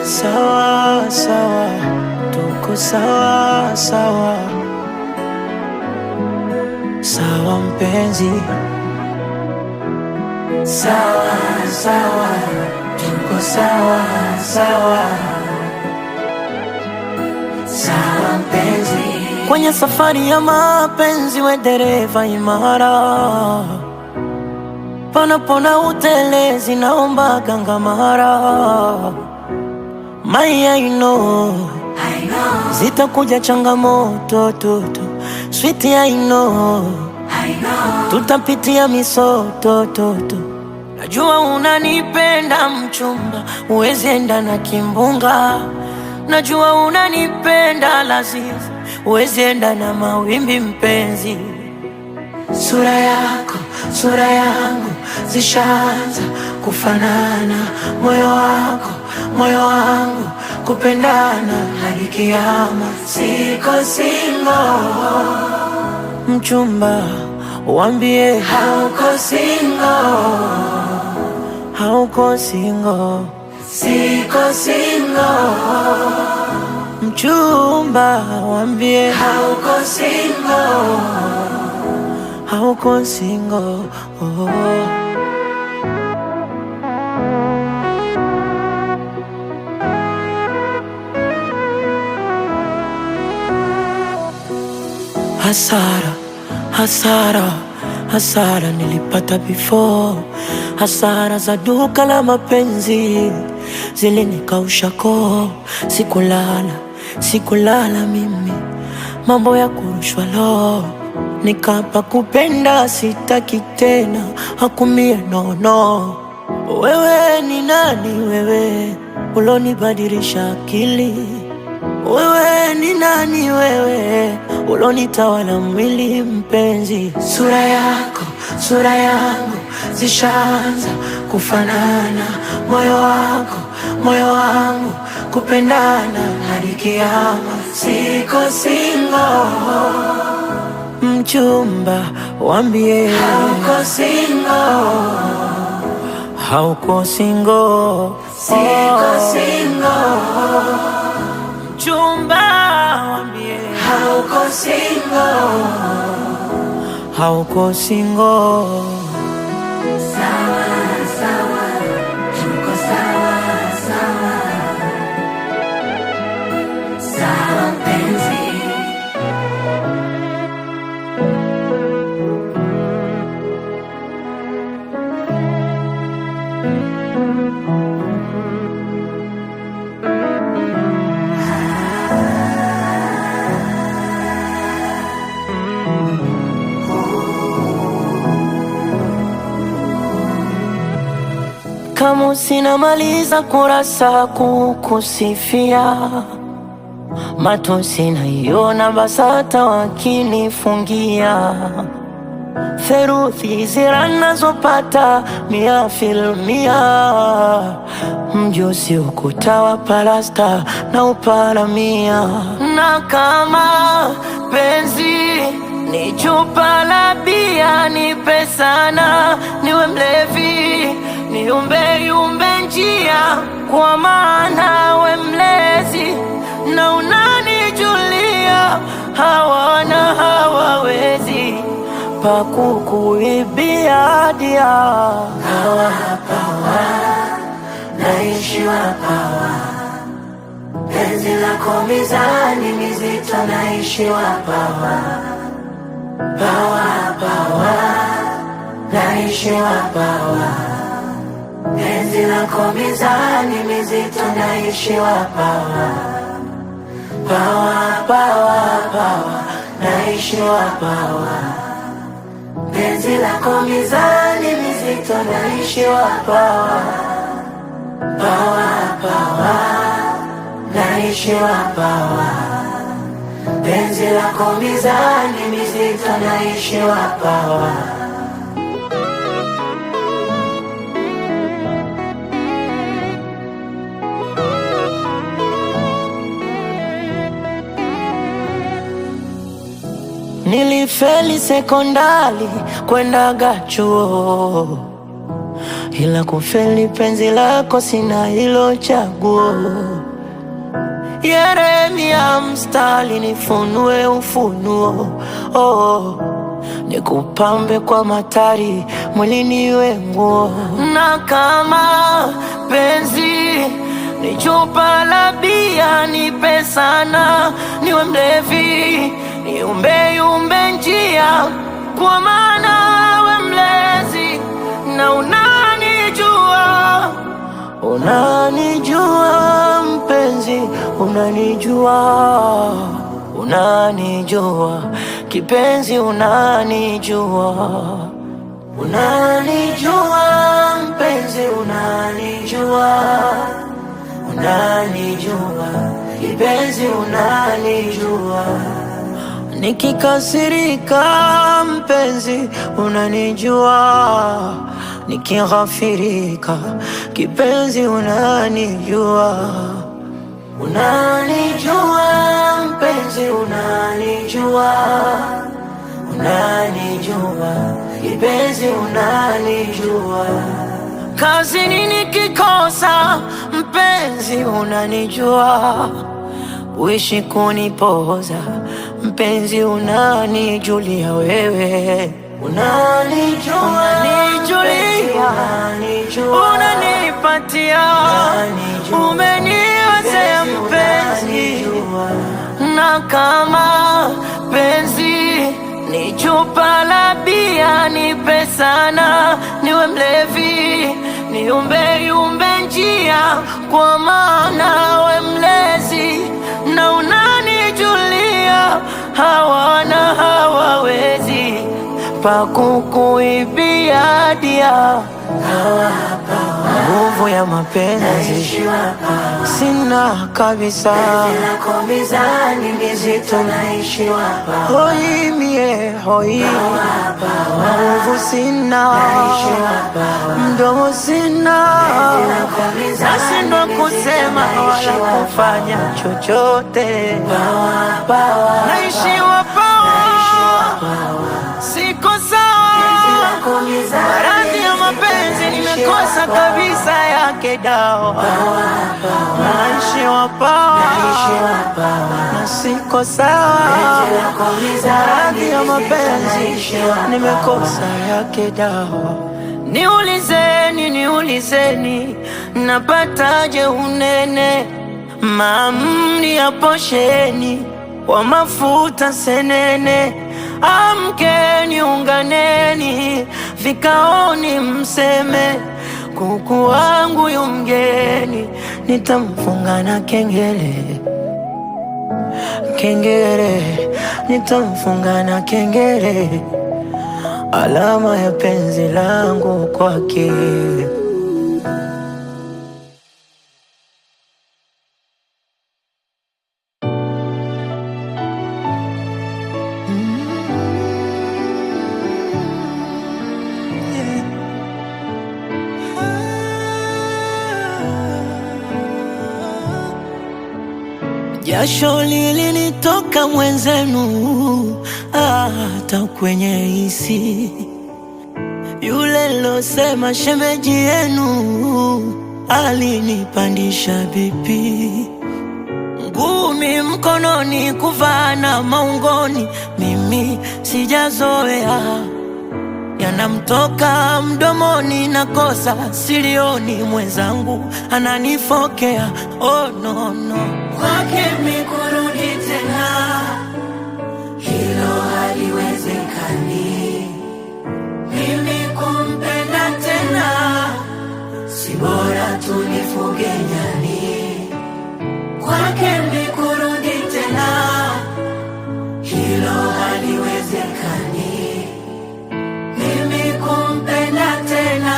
Sawa sawa, tuko sawa sawa. Sawa mpenzi, sawa sawa, tuko sawa sawa. Sawa mpenzi, kwenye safari ya mapenzi we dereva imara, panapona utelezi naomba gangamara. My I know zitakuja changamoto toto, sweet I know tutapitia misoto toto. Najua unanipenda mchumba, uwezi enda na kimbunga. Najua unanipenda lazizi, uwezi enda na mawimbi mpenzi. Sura yako, sura yangu zishaanza kufanana, moyo wako, moyo wangu kupendana hadi kiyama. Siko single, mchumba wambie hauko single, hauko single. Siko single, mchumba wambie hauko single, hauko single. Hasara, hasara, hasara nilipata before. Hasara za duka la mapenzi zilinikausha koo. Sikulala, sikulala mimi, mambo ya kurushwa lo. Nikapa kupenda sitaki tena, hakumie no no. Wewe ni nani wewe, ulonibadilisha akili? Wewe ni nani wewe, ulonitawala mwili mpenzi? Sura yako, sura yangu zishaanza kufanana, moyo wako, moyo wangu kupendana hadi kiyama. Siko single, mchumba wambie hauko single, hauko single. Siko single, mchumba wambie hauko single, hauko single. Sawa sawa, tuko sawa sawa. Sawa mpenzi, kama sinamaliza kurasa kukusifia, matosi naiona BASATA wakinifungia. Theruthi zira nazopata 100%, mjusi ukuta wa palasta na uparamia. Na kama penzi ni chupa la bia, nipe sana niwe mlevi, niumbe yumbe njia, kwa maana we mlezi na unanijulia. Hawana hawawezi pakukuibia dia. Hawa pawa, naishi wapawa, penzi lako mizani mizito, naishi wapawa. Pawa pawa, naishi wapawa, penzi lako mizani mizito, naishi wapawa. Pawa pawa pawa, naishi wapawa, penzi lako mizani mizito, naishi wapawa. Pawa pawa, naishi wapawa, penzi lako mizani mizito, naishi wapawa. Nilifeli sekondari kwendaga chuo, ila kufeli penzi lako sina hilo chaguo. Yeremia mstari nifunue ufunuo, oh, nikupambe kwa matari mwilini iwe nguo. Na kama penzi ni chupa la bia nipe sana, niwe mlevi niumbe njia, kwa maana we mlezi na unanijua mpenzi, unanijua kipenzi, unanijua mpenzi, unanijua kipenzi, unanijua nikikasirika mpenzi, unanijua nikighafirika kipenzi, unanijua mpenzi, unanijua kipenzi, unanijua kazini nikikosa mpenzi, unanijua uishi kunipoza mpenzi, unanijulia wewe, unanipatia, umeniwezea mpenzi. Na kama penzi ni chupa la bia nipe sana, niwe mlevi niumbe njia, kwa maana we mlezi na unanijulia, hawana hawawezi pakukuibia dia. Nguvu ya mapenzi sina kabisa, hoi mie hoi, nguvu sina, mdomo sina, nashindwa kusema wala kufanya chochote, naishiwa pawa, siko sawa, maradhi ya mapenzi nimekosa kabisa yake dawa, naishiwa pawa na siko sawa, maradhi ya mapenzi nimekosa yake dawa. Niulizeni napataje unene, mamni ya posheni wa mafuta senene, amkeni unganeni vikaoni mseme, kuku wangu yu mgeni nitamfunga na kengele, nitamfunga na kengele, alama ya penzi langu kwake. Jasho lilinitoka mwenzenu, hata kwenye hisi, yule losema shemeji yenu alinipandisha bipi, ngumi mkononi kuvana maungoni, mimi sijazoea, yanamtoka mdomoni nakosa silioni, mwenzangu ananifokea, oh no no. Kwake mikurudi tena, hilo haliwezekani, mimi kumpenda tena, si bora tunifuge nyani. Kwake mikurudi tena, hilo haliwezekani, mimi kumpenda tena,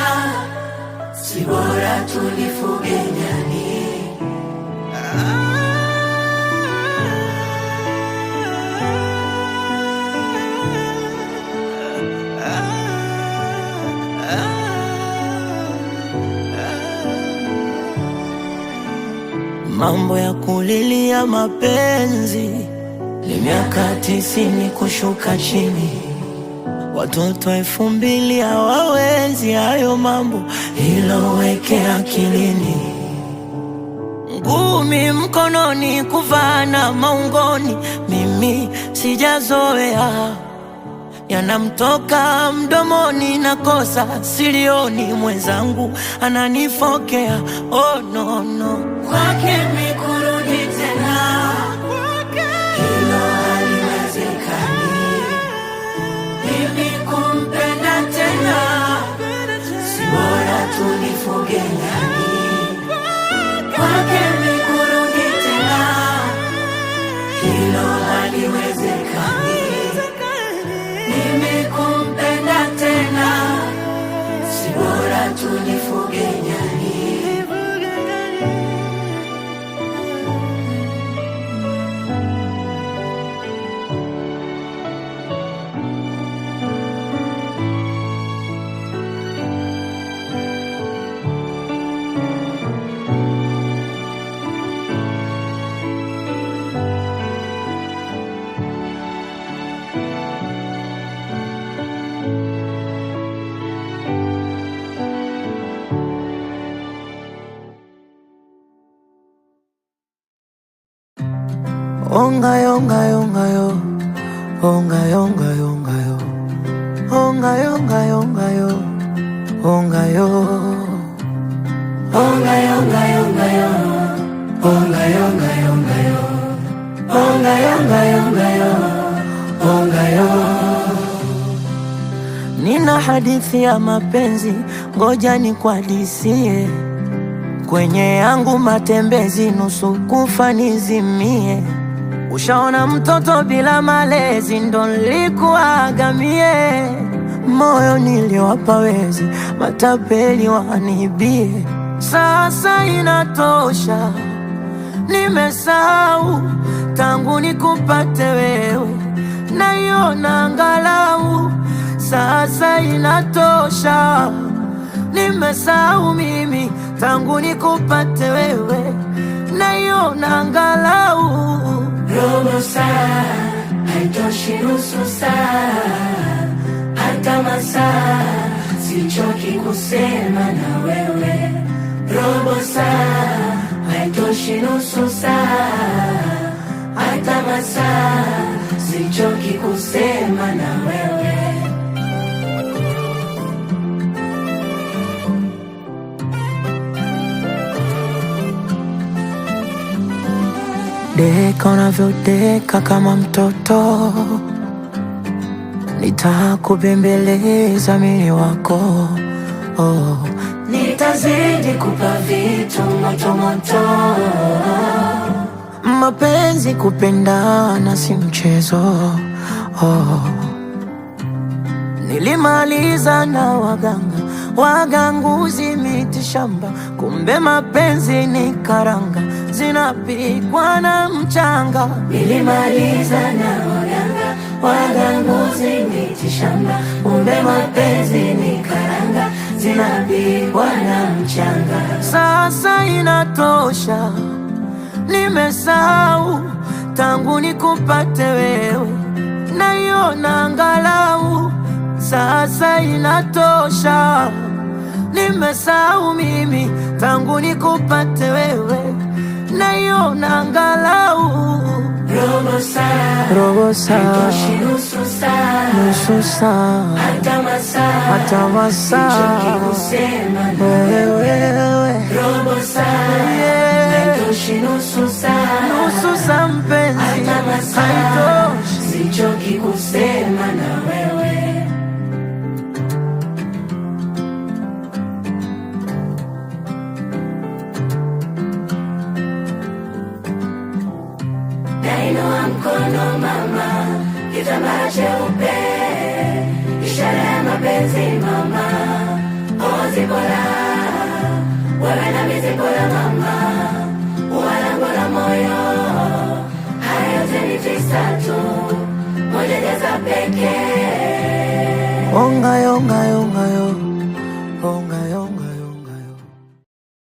si bora tunifuge nyani. Mambo ya kulilia mapenzi ni miaka 90 kushuka chini, Watoto 2000 hawawezi hayo mambo, ila uweke akilini. Ngumi mkononi, kuvana maungoni, mimi sijazoea. Yanamtoka mdomoni, nakosa silioni, mwenzangu ananifokea. Oh no no, kwake mikurudi tena, hilo haliwezekani. Mimi kumpenda tena, si bora tunifuge nyani. Kwake mikurudi tena, hilo haliwezekani. Mimi kumpenda tena, si bora tunifuge nyani. Onga yonga yonga yo, onga yonga yonga yo, onga yonga yonga yo, onga yo, onga yonga yonga yo, onga yonga yonga yo, onga yonga yonga yo, onga yo. Nina hadithi ya mapenzi, ngoja nikuhadisie. Kwenye yangu matembezi, nusu kufa nizimie. Ushaona mtoto bila malezi, ndo nilikuaga mie. Moyo niliwapa wezi, matapeli wanibie. Sasa inatosha, nimesahau tangu nikupate wewe, naiona angalau. Sasa inatosha, nimesahau mimi tangu nikupate wewe, naiona angalau. Robo saa haitoshi, nusu saa hata masaa, sichoki kusema na wewe. Robo saa haitoshi, nusu saa hata masaa, sichoki kusema na wewe. Deka unavyodeka kama mtoto, nitakubembeleza mimi wako. Oh, nitazidi kupa vitu moto moto. Mapenzi kupendana si mchezo. Oh, nilimaliza na waganga, waganguzi miti shamba, kumbe mapenzi ni karanga, zinapikwa na mchanga. Nilimaliza na waganga, waganguzi miti shamba, kumbe mapenzi ni karanga, zinapikwa na mchanga. Sasa inatosha, nimesahau tangu nikupate wewe, naiona angalau. Sasa inatosha, nimesahau mimi tangu nikupate wewe, naiona angalau. Robo saa, robo saa haitoshi, nusu saa, nusu saa hata masaa, hata masaa, sichoki kusema na wewe. Robo saa haitoshi, nusu saa, nusu saa mpenzi, hata masaa, haitoshi, sichoki kusema na wewe. Nainua mkono mama, kitambaa cheupe, ishara ya mapenzi mama. Ozi bora, wewe na mizi bora mama, uwalango la moyo. Haya yote ni tisa tu, moja jaza pekee. Onga yonga yonga yo,